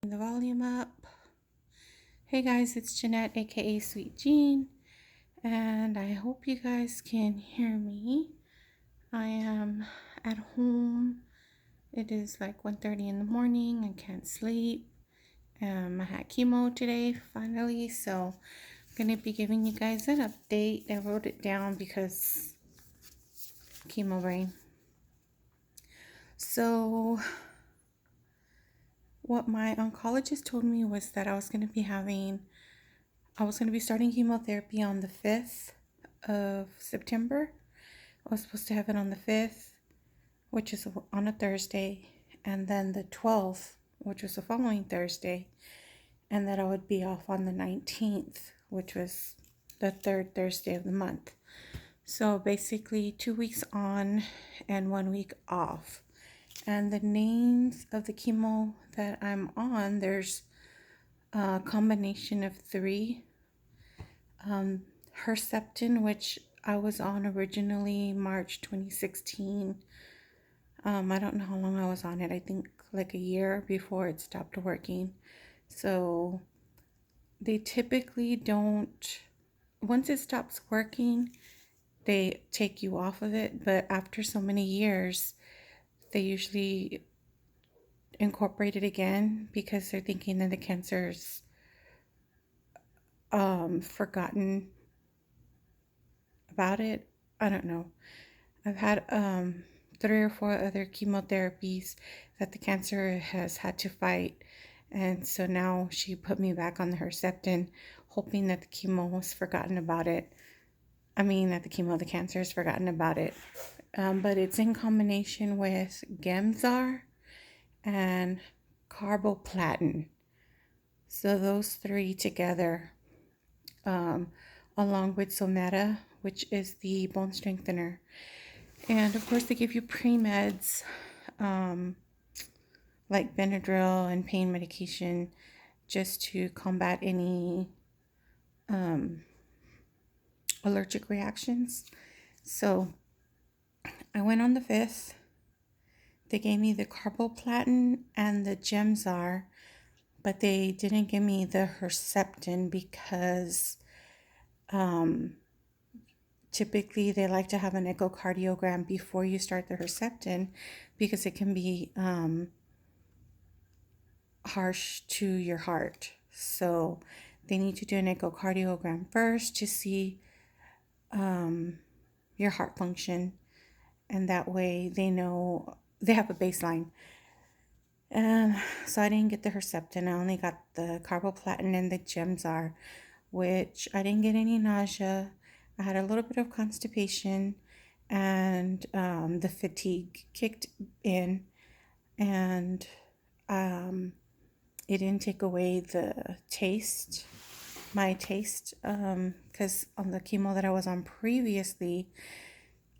The volume up. Hey guys, it's Jeanette, aka Sweet Jean, and I hope you guys can hear me. I am at home. It is like 1:30 in the morning. I can't sleep. I had chemo today, finally, so I'm gonna be giving you guys an update. I wrote it down because chemo brain. So what my oncologist told me was that I was going to be starting chemotherapy on the 5th of September. I was supposed to have it on the 5th, which is on a Thursday, and then the 12th, which was the following Thursday, and that I would be off on the 19th, which was the third Thursday of the month. So basically 2 weeks on and 1 week off. And the names of the chemo that I'm on, there's a combination of three. Herceptin, which I was on originally March 2016. I don't know how long I was on it. I think like a year before it stopped working. So they typically don't, once it stops working, they take you off of it. But after so many years, they usually incorporate it again because they're thinking that the cancer's forgotten about it. I don't know. I've had 3 or 4 other chemotherapies that the cancer has had to fight, and so now she put me back on the Herceptin, hoping that the chemo was forgotten about it. I mean that the cancer has forgotten about it. But it's in combination with Gemzar and carboplatin. So those 3 together, along with Someta, which is the bone strengthener. And of course, they give you pre-meds like Benadryl and pain medication just to combat any allergic reactions. So I went on the 5th. They gave me the carboplatin and the Gemzar, but they didn't give me the Herceptin because typically they like to have an echocardiogram before you start the Herceptin because it can be harsh to your heart. So they need to do an echocardiogram first to see your heart function, and that way they know they have a baseline. So I didn't get the Herceptin. I only got the carboplatin and the Gemzar, which I didn't get any nausea. I had a little bit of constipation, and the fatigue kicked in, and it didn't take away my taste, because on the chemo that I was on previously,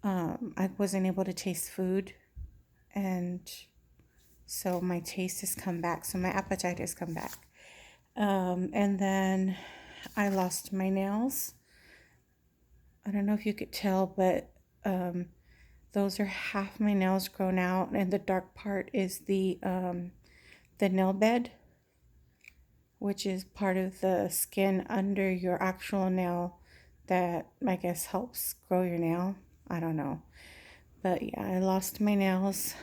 I wasn't able to taste food, and so my taste has come back, so my appetite has come back. And then I lost my nails. I don't know if you could tell, but those are half my nails grown out, and the dark part is the nail bed, which is part of the skin under your actual nail that I guess helps grow your nail. I don't know. But yeah, I lost my nails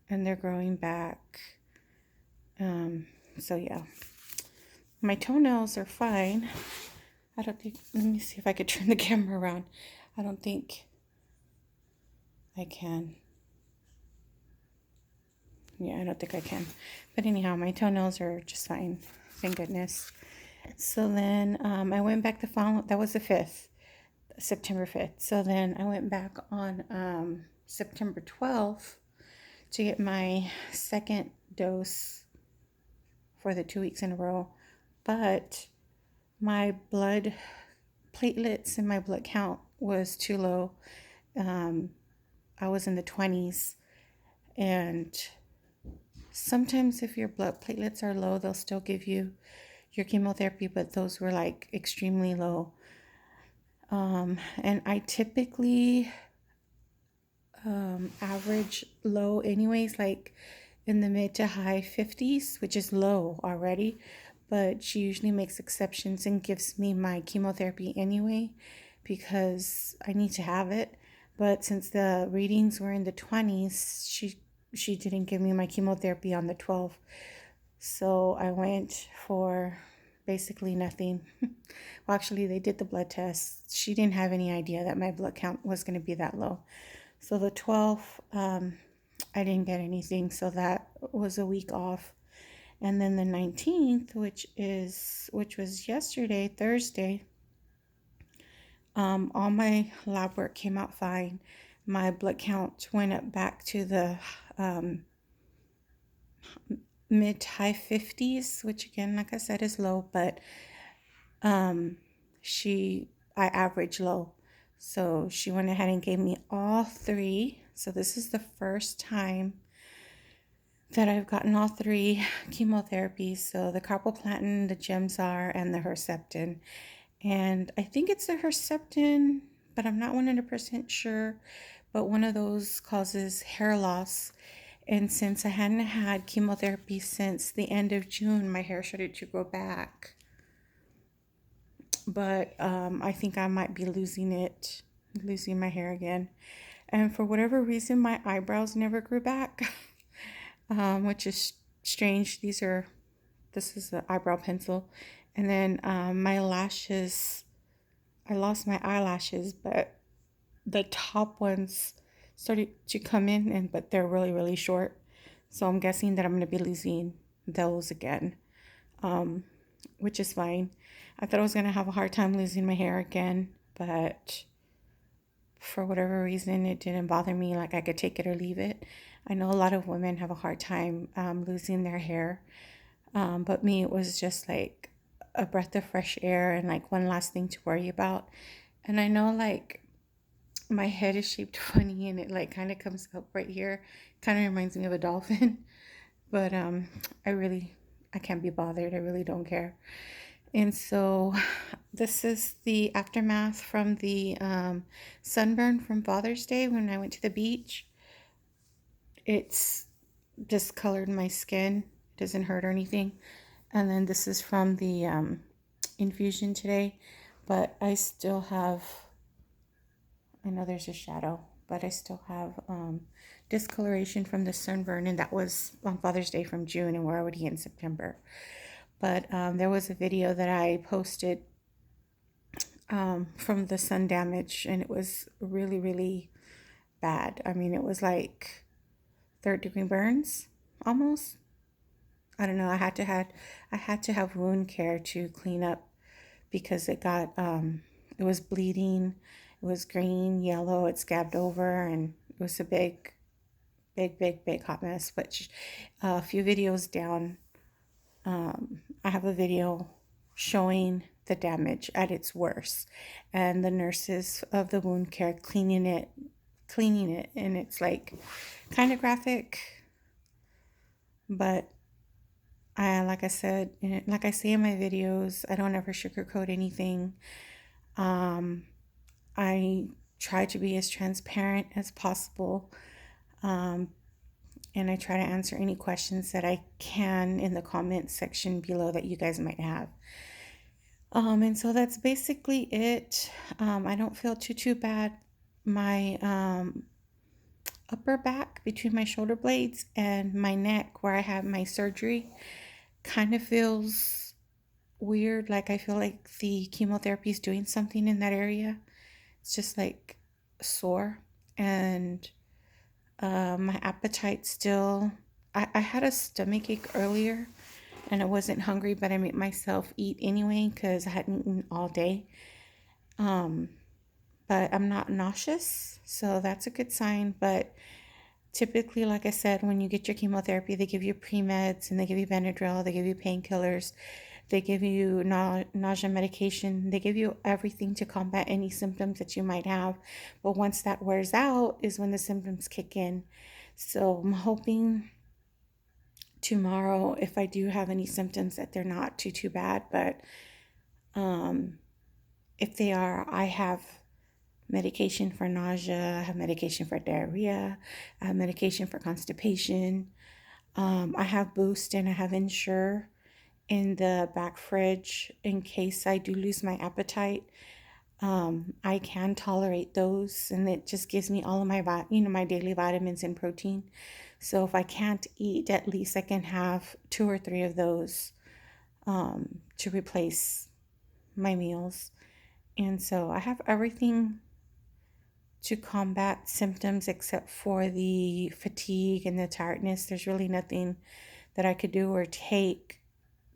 and they're growing back. So yeah. My toenails are fine. I don't think, let me see if I could turn the camera around. I don't think I can. Yeah, I don't think I can. But anyhow, my toenails are just fine. Thank goodness. So then I went back the following, that was the 5th, September 5th. So then I went back on September 12th to get my second dose for the 2 weeks in a row. But my blood platelets and my blood count was too low. I was in the 20s, and sometimes if your blood platelets are low, they'll still give you your chemotherapy, but those were like extremely low. And I typically average low anyways, like in the mid to high 50s, which is low already, but she usually makes exceptions and gives me my chemotherapy anyway because I need to have it. But since the readings were in the 20s, she didn't give me my chemotherapy on the 12th. So I went for basically nothing. Well, actually, they did the blood test. She didn't have any idea that my blood count was going to be that low. So the 12th, I didn't get anything. So that was a week off. And then the 19th, which was yesterday, Thursday, all my lab work came out fine. My blood count went up back to the mid high 50s, which again, like I said, is low, but I average low. So she went ahead and gave me all three. So this is the first time that I've gotten all three chemotherapies. So the carboplatin, the Gemzar, and the Herceptin. And I think it's the Herceptin, but I'm not 100% sure. But one of those causes hair loss. And since I hadn't had chemotherapy since the end of June, my hair started to grow back. But I think I might be losing my hair again. And for whatever reason, my eyebrows never grew back, which is strange. This is the eyebrow pencil. And then my lashes, I lost my eyelashes, but the top ones started to come in, but they're really, really short. So I'm guessing that I'm going to be losing those again, which is fine. I thought I was going to have a hard time losing my hair again, but for whatever reason, it didn't bother me. Like I could take it or leave it. I know a lot of women have a hard time losing their hair, but me, it was just like a breath of fresh air and like one last thing to worry about. And I know like my head is shaped funny and it like kind of comes up right here. Kind of reminds me of a dolphin, but I can't be bothered. I really don't care. And so this is the aftermath from the sunburn from Father's Day when I went to the beach. It's discolored my skin. It doesn't hurt or anything. And then this is from the infusion today. But I still have, I know there's a shadow, but I still have discoloration from the sunburn. And that was on Father's Day from June, and we're already in September. But there was a video that I posted from the sun damage, and it was really, really bad. I mean, it was like third-degree burns, almost. I don't know. I had to have wound care to clean up because it was bleeding. It was green, yellow. It scabbed over, and it was a big, big, big, big hot mess. But a few videos down, I have a video showing the damage at its worst and the nurses of the wound care cleaning it, and it's like kind of graphic, but like I said, like I say in my videos, I don't ever sugarcoat anything. I try to be as transparent as possible, and I try to answer any questions that I can in the comment section below that you guys might have. And so that's basically it. I don't feel too bad. My upper back between my shoulder blades and my neck where I had my surgery kind of feels weird. Like I feel like the chemotherapy is doing something in that area. It's just like sore. And my appetite still, I had a stomach ache earlier and I wasn't hungry, but I made myself eat anyway because I hadn't eaten all day. But I'm not nauseous, so that's a good sign. But typically, like I said, when you get your chemotherapy, they give you pre-meds and they give you Benadryl, they give you painkillers, they give you nausea medication, they give you everything to combat any symptoms that you might have. But once that wears out is when the symptoms kick in. So I'm hoping tomorrow, if I do have any symptoms, that they're not too bad. But if they are, I have medication for nausea, I have medication for diarrhea, I have medication for constipation. I have Boost and I have Ensure in the back fridge in case I do lose my appetite. I can tolerate those, and it just gives me all of my my daily vitamins and protein. So if I can't eat, at least I can have 2 or 3 of those to replace my meals. And so I have everything to combat symptoms except for the fatigue and the tiredness. There's really nothing that I could do or take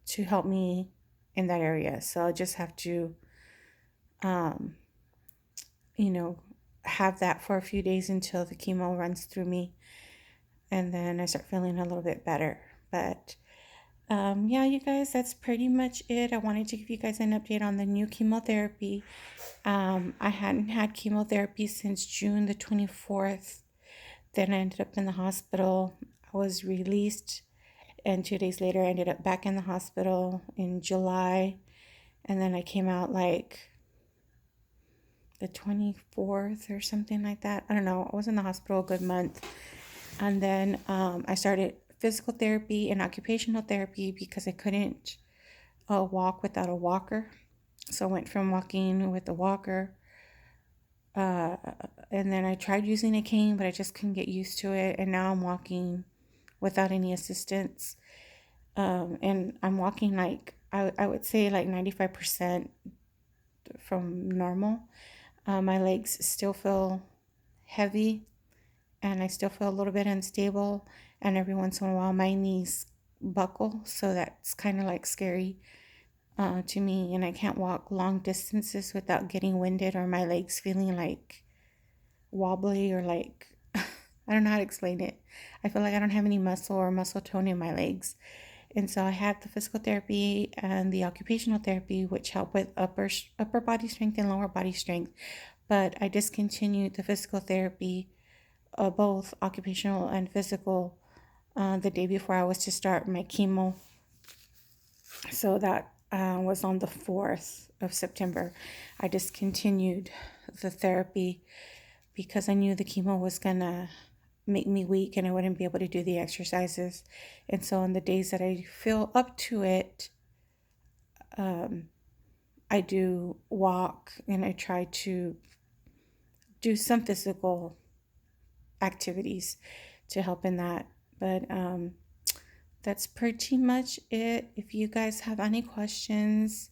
to help me in that area. So I'll just have to, um, you know, have that for a few days until the chemo runs through me, and then I start feeling a little bit better. But yeah, you guys, that's pretty much it. I wanted to give you guys an update on the new chemotherapy. I hadn't had chemotherapy since June the 24th. Then I ended up in the hospital. I was released, and 2 days later, I ended up back in the hospital in July. And then I came out like the 24th or something like that. I don't know. I was in the hospital a good month. And then I started physical therapy and occupational therapy because I couldn't walk without a walker. So I went from walking with a walker, and then I tried using a cane, but I just couldn't get used to it. And now I'm walking without any assistance. And I'm walking like, I would say like 95% from normal. My legs still feel heavy, and I still feel a little bit unstable. And every once in a while, my knees buckle. So that's kind of like scary to me. And I can't walk long distances without getting winded or my legs feeling like wobbly or like, I don't know how to explain it. I feel like I don't have any muscle or muscle tone in my legs. And so I had the physical therapy and the occupational therapy, which help with upper body strength and lower body strength. But I discontinued the physical therapy, both occupational and physical, the day before I was to start my chemo. So that was on the 4th of September. I discontinued the therapy because I knew the chemo was going to make me weak and I wouldn't be able to do the exercises. And so on the days that I feel up to it, I do walk and I try to do some physical activities to help in that. But that's pretty much it. If you guys have any questions,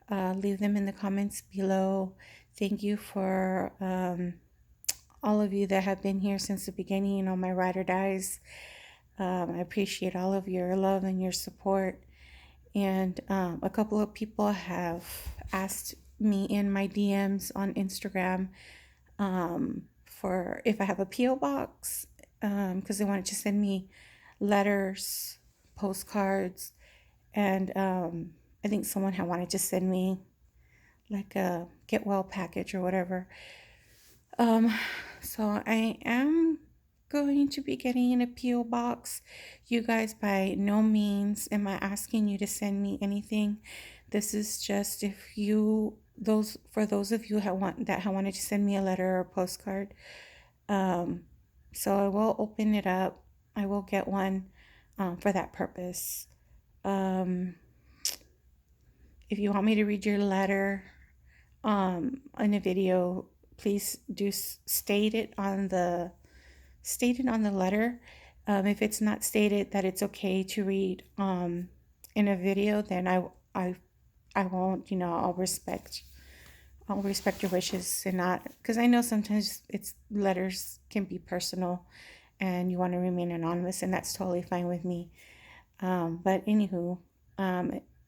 leave them in the comments below. Thank you for all of you that have been here since the beginning, my ride or dies. I appreciate all of your love and your support. And a couple of people have asked me in my DMs on Instagram for if I have a P.O. box, because they wanted to send me letters, postcards, and I think someone had wanted to send me like a get well package or whatever. So I am going to be getting in a P.O. box. You guys, by no means am I asking you to send me anything. This is just if you for those of you that have wanted to send me a letter or a postcard. So I will open it up. I will get one for that purpose. If you want me to read your letter in a video, please do state it on the letter. If it's not stated that it's okay to read in a video, then I won't. I'll respect your wishes, and not, because I know sometimes letters can be personal and you want to remain anonymous, and that's totally fine with me. But anywho,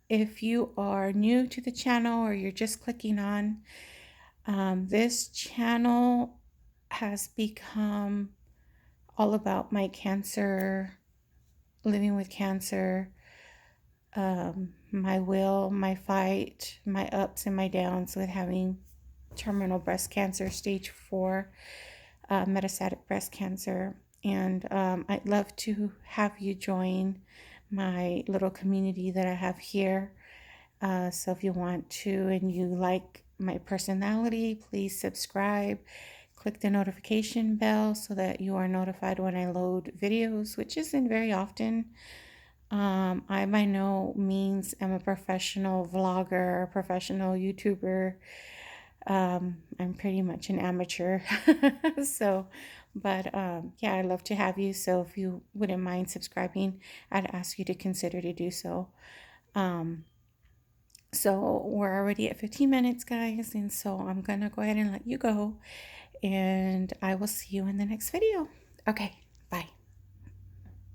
if you are new to the channel or you're just clicking on, this channel has become all about my cancer, living with cancer, my my fight, my ups and my downs with having terminal breast cancer, stage 4, metastatic breast cancer. And I'd love to have you join my little community that I have here. So if you want to and you like my personality, please subscribe, click the notification bell so that you are notified when I load videos, which isn't very often. I by no means am a professional vlogger, professional YouTuber. I'm pretty much an amateur. So, but yeah, I'd love to have you. So if you wouldn't mind subscribing, I'd ask you to consider to do so. So we're already at 15 minutes, guys, and so I'm gonna go ahead and let you go, and I will see you in the next video. Okay,